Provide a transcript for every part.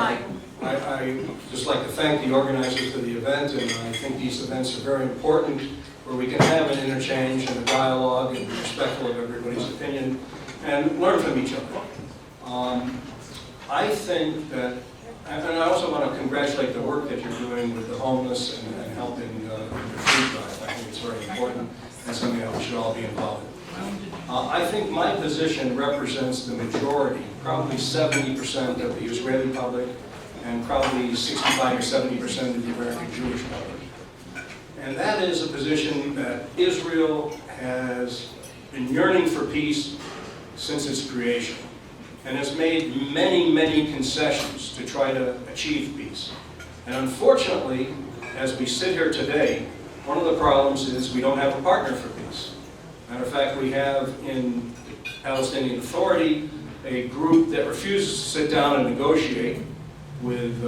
I just like to thank the organizers of the event, and I think these events are very important where we can have an interchange and a dialogue and be respectful of everybody's opinion and learn from each other. I think that, and I also want to congratulate the work that you're doing with the homeless and helping the food drive. I think it's very important and something that we should all be involved in. I think my position represents the majority, probably 70% of the Israeli public and probably 65 or 70% of the American Jewish public. And that is a position that Israel has been yearning for peace since its creation and has made many, many concessions to try to achieve peace. And unfortunately, as we sit here today, one of the problems is we don't have a partner for peace. Matter of fact, we have in the Palestinian Authority a group that refuses to sit down and negotiate with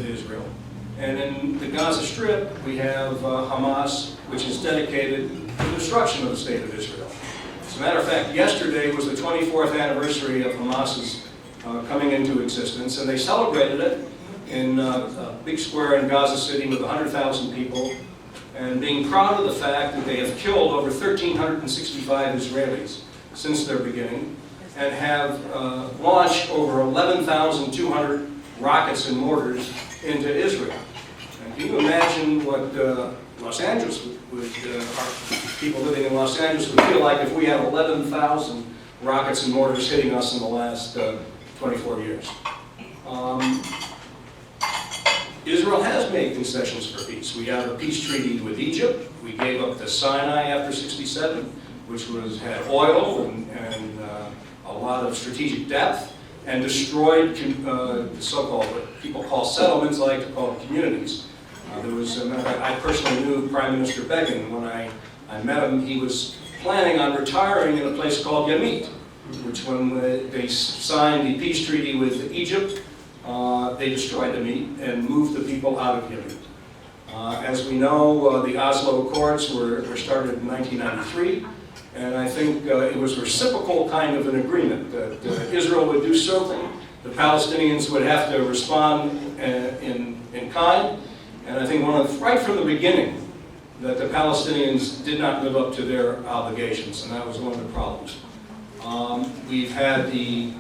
Israel. And in the Gaza Strip, we have Hamas, which is dedicated to the destruction of the state of Israel. As a matter of fact, yesterday was the 24th anniversary of Hamas's coming into existence, and they celebrated it in a big square in Gaza City with 100,000 people, and being proud of the fact that they have killed over 1,365 Israelis since their beginning, and have launched over 11,200 rockets and mortars into Israel. And can you imagine what Los Angeles would people living in Los Angeles would feel like if we had 11,000 rockets and mortars hitting us in the last 24 years? Israel has made concessions for peace. We have a peace treaty with Egypt. We gave up the Sinai after '67, which had oil and a lot of strategic depth, and destroyed the so-called, what people call settlements, I like to call them communities. I personally knew Prime Minister Begin. When I met him, he was planning on retiring in a place called Yamit, which when they signed the peace treaty with Egypt, they destroyed Yamit and moved the people out of Yamit. As we know, the Oslo Accords were started in 1993, and I think it was a reciprocal kind of an agreement that Israel would do something, the Palestinians would have to respond in kind, and I think right from the beginning that the Palestinians did not live up to their obligations, and that was one of the problems. We've had the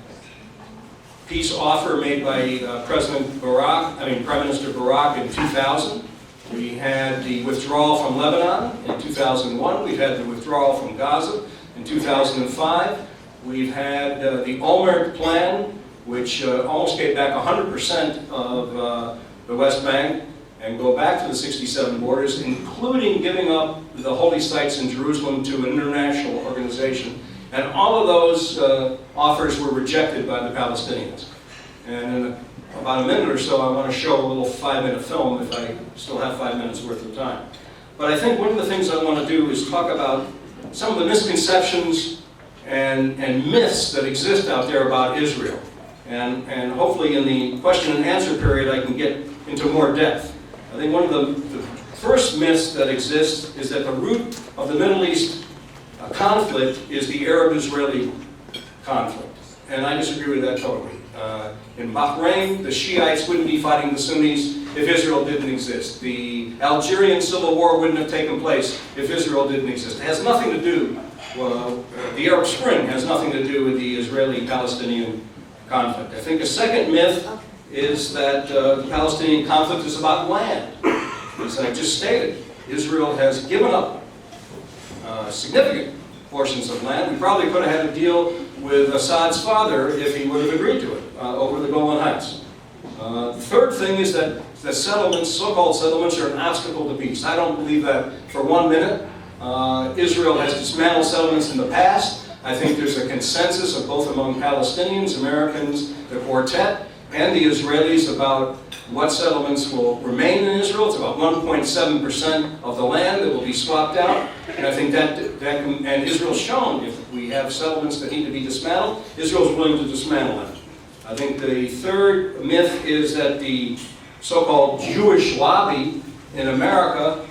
peace offer made by Prime Minister Barak in 2000. We had the withdrawal from Lebanon in 2001. We've had the withdrawal from Gaza in 2005. We've had the Olmert Plan, which almost gave back 100% of the West Bank and go back to the '67 borders, including giving up the holy sites in Jerusalem to an international organization. And all of those offers were rejected by the Palestinians. And in about a minute or so, I want to show a little 5-minute film, if I still have 5 minutes worth of time. But I think one of the things I want to do is talk about some of the misconceptions and myths that exist out there about Israel. And hopefully in the question and answer period, I can get into more depth. I think one of the first myths that exists is that the root of the Middle East conflict is the Arab-Israeli conflict. And I disagree with that totally. In Bahrain, the Shiites wouldn't be fighting the Sunnis if Israel didn't exist. The Algerian Civil War wouldn't have taken place if Israel didn't exist. It has nothing to do, the Arab Spring has nothing to do with the Israeli-Palestinian conflict. I think a second myth is that the Palestinian conflict is about land. As I just stated, Israel has given up significant portions of land. We probably could have had a deal with Assad's father if he would have agreed to it over the Golan Heights. The third thing is that the settlements, so-called settlements, are an obstacle to peace. I don't believe that for 1 minute. Israel has dismantled settlements in the past. I think there's a consensus of both among Palestinians, Americans, the Quartet, and the Israelis about what settlements will remain in Israel. It's about 1.7% of the land that will be swapped out. And I think and Israel's shown if we have settlements that need to be dismantled, Israel's willing to dismantle them. I think the third myth is that the so-called Jewish lobby in America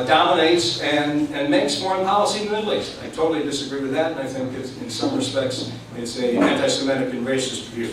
dominates and makes foreign policy in the Middle East. I totally disagree with that, and I think in some respects it's an anti-Semitic and racist view.